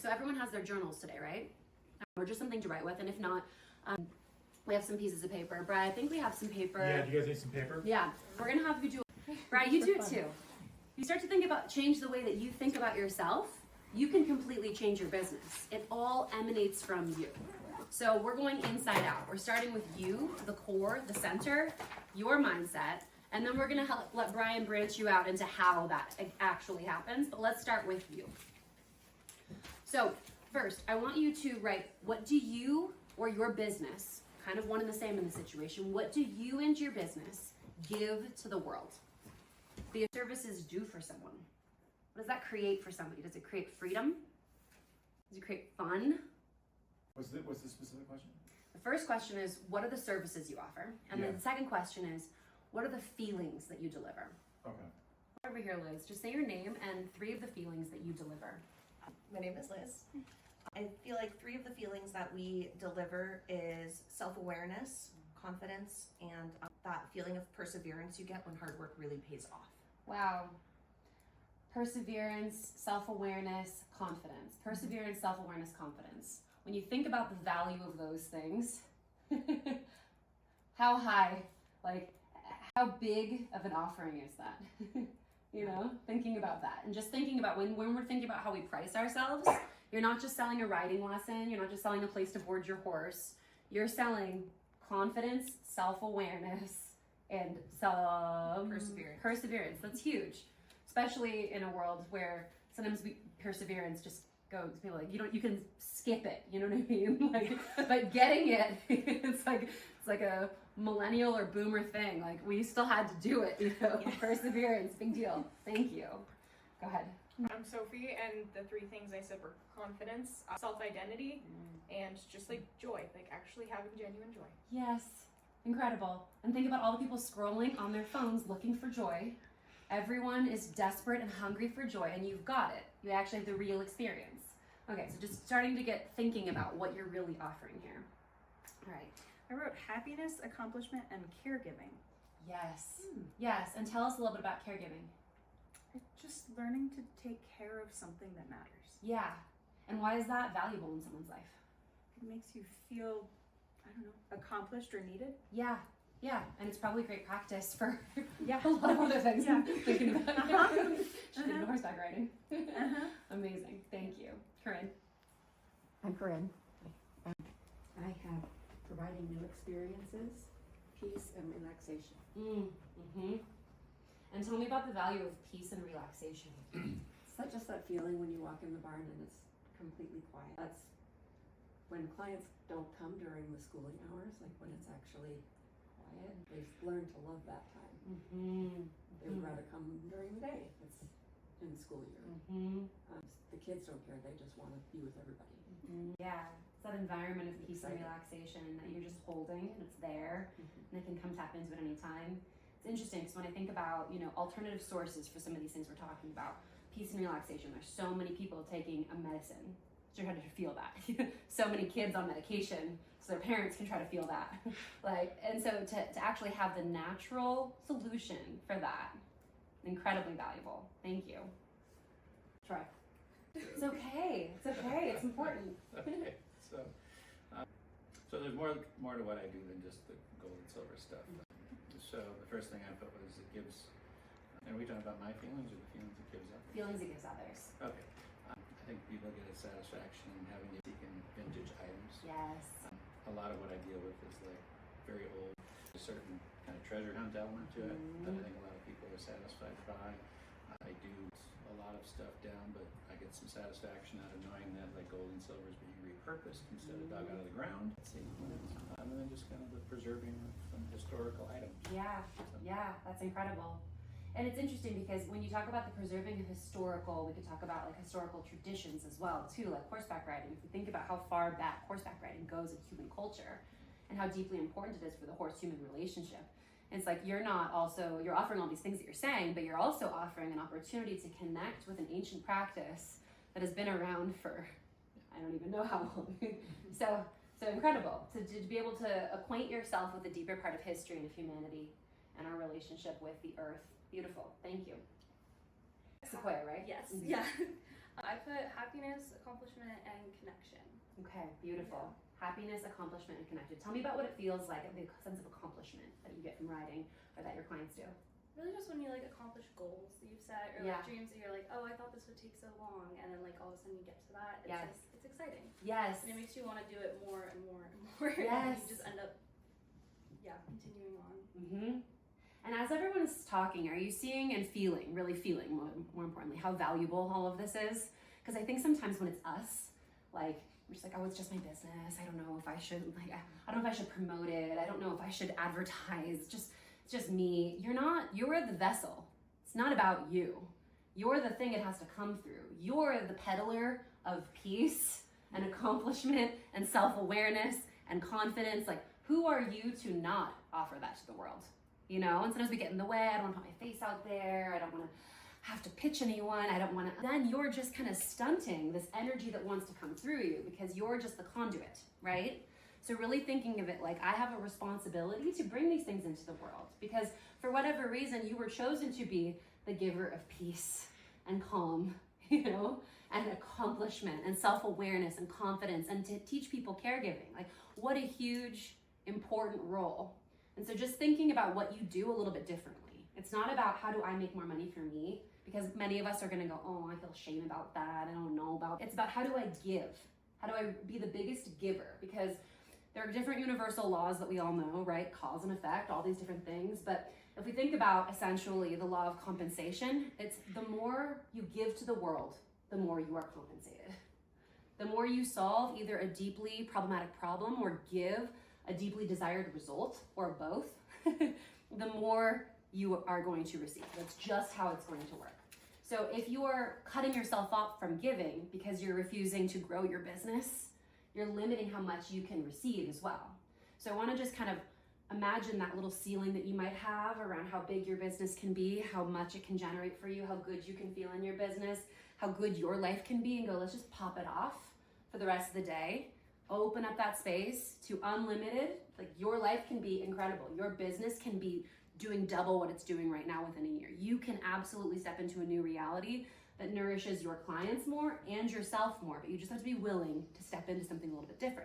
So everyone has their journals today, right? Or just something to write with, and if not, we have some pieces of paper. Brad, I think we have some paper. Yeah, do you guys need some paper? Yeah, we're gonna have you do it. Brad, you do it too. You start to change the way that you think about yourself, you can completely change your business. It all emanates from you. So we're going inside out. We're starting with you, the core, the center, your mindset, and then we're gonna let Brian branch you out into how that actually happens, but let's start with you. So first, I want you to write, what do you or your business, kind of one and the same in the situation, what do you and your business give to the world? The services do for someone. What does that create for somebody? Does it create freedom? Does it create fun? What's the specific question? The first question is, what are the services you offer? And then the second question is, what are the feelings that you deliver? Okay. Over here, Liz, just say your name and 3 of the feelings that you deliver. My name is Liz. I feel like 3 of the feelings that we deliver is self-awareness, confidence, and that feeling of perseverance you get when hard work really pays off. Wow. Perseverance, self-awareness, confidence. Perseverance, self-awareness, confidence. When you think about the value of those things, how high, like, how big of an offering is that? You know, thinking about that. And just thinking about when we're thinking about how we price ourselves, you're not just selling a riding lesson, you're not just selling a place to board your horse, you're selling confidence, self-awareness, and perseverance. That's huge, especially in a world where sometimes perseverance just goes, people like, you can skip it, you know what I mean? Like, but getting it, it's like a millennial or boomer thing. Like, we still had to do it, you know? Yes. Perseverance, big deal. Thank you. Go ahead. I'm Sophie, and the 3 things I said were confidence, self-identity, and just like joy, like actually having genuine joy. Yes, incredible. And think about all the people scrolling on their phones looking for joy. Everyone is desperate and hungry for joy, and you've got it. You actually have the real experience. Okay, so just starting to get thinking about what you're really offering here. All right. I wrote happiness, accomplishment, and caregiving. Yes. Yes, and tell us a little bit about caregiving. Just learning to take care of something that matters. Yeah. And why is that valuable in someone's life? It makes you feel, I don't know, accomplished or needed. Yeah. Yeah, and it's probably great practice for a lot of other things. Yeah. Thinking about She's into horseback riding. Amazing. Thank you. Corinne. I'm Corinne. I have providing new experiences, peace, and relaxation. And tell me about the value of peace and relaxation. It's not just that feeling when you walk in the barn and it's completely quiet. That's when clients don't come during the schooling hours, like when it's actually quiet. They've learned to love that time. They would rather come during the day if it's in the school year. The kids don't care, they just want to be with everybody. Yeah, it's that environment of peace and relaxation that you're just holding, and it's there, and it can come tap into it anytime. It's interesting because when I think about, you know, alternative sources for some of these things we're talking about, peace and relaxation, there's so many people taking a medicine to try to feel that. So many kids on medication so their parents can try to feel that. And so to actually have the natural solution for that, incredibly valuable. Thank you. Troy. It's okay. It's okay. It's important. Okay. So there's more to what I do than just the gold and silver stuff. So the first thing I put was it gives. Are we talking about my feelings or the feelings it gives others? Feelings it gives others. Okay. I think people get a satisfaction in having to seek in vintage items. Yes. A lot of what I deal with is like very old, a certain kind of treasure hunt element to it that I think a lot of people are satisfied by. I do a lot of stuff down, but I get some satisfaction out of knowing that like gold and silver is being repurposed instead of dug out of the ground. And then just kind of the preserving of some historical items. Yeah, yeah, that's incredible. And it's interesting because when you talk about the preserving of historical, we could talk about like historical traditions as well too, like horseback riding. If we think about how far back horseback riding goes in human culture and how deeply important it is for the horse-human relationship. And it's like you're offering all these things that you're saying, but you're also offering an opportunity to connect with an ancient practice that has been around for, I don't even know how long. So incredible to be able to acquaint yourself with the deeper part of history and of humanity and our relationship with the earth. Beautiful. Thank you. Sequoia, right? Yes. Mm-hmm. Yeah. I put happiness, accomplishment, and connection. Okay, beautiful. Happiness, accomplishment, and connected. Tell me about what it feels like, the sense of accomplishment that you get from writing or that your clients do. Really just when you like accomplish goals that you've set or Yeah. like dreams that you're like, oh, I thought this would take so long, and then like all of a sudden you get to that. It's Yes. just, it's exciting. Yes. And it makes you want to do it more and more and more. Yes. And you just end up, continuing on. Mm-hmm. And as everyone's talking, are you seeing and feeling, really feeling, more importantly, how valuable all of this is? Because I think sometimes when it's us, like, we're just like, oh, it's just my business. I don't know if I should, like, I don't know if I should promote it. I don't know if I should advertise. It's just me. You're the vessel. It's not about you. You're the thing it has to come through. You're the peddler of peace and accomplishment and self-awareness and confidence. Like, who are you to not offer that to the world? You know, and sometimes we get in the way. I don't want to put my face out there. I don't want to have to pitch anyone. I don't want to. Then you're just kind of stunting this energy that wants to come through you because you're just the conduit, right? So really thinking of it like I have a responsibility to bring these things into the world because for whatever reason you were chosen to be the giver of peace and calm, you know, and accomplishment and self-awareness and confidence and to teach people caregiving. Like what a huge, important role. And so just thinking about what you do a little bit differently. It's not about how do I make more money for me, because many of us are gonna go, oh, I feel shame about that, I don't know about. It's about how do I give? How do I be the biggest giver? Because there are different universal laws that we all know, right? Cause and effect, all these different things. But if we think about essentially the law of compensation, it's the more you give to the world, the more you are compensated. The more you solve either a deeply problematic problem or give a deeply desired result, or both, the more you are going to receive. That's just how it's going to work. So if you are cutting yourself off from giving because you're refusing to grow your business, you're limiting how much you can receive as well. So I want to just kind of imagine that little ceiling that you might have around how big your business can be, how much it can generate for you, how good you can feel in your business, how good your life can be, and go, let's just pop it off for the rest of the day. Open up that space to unlimited. Like your life can be incredible. Your business can be doing double what it's doing right now within a year. You can absolutely step into a new reality that nourishes your clients more and yourself more, but you just have to be willing to step into something a little bit different.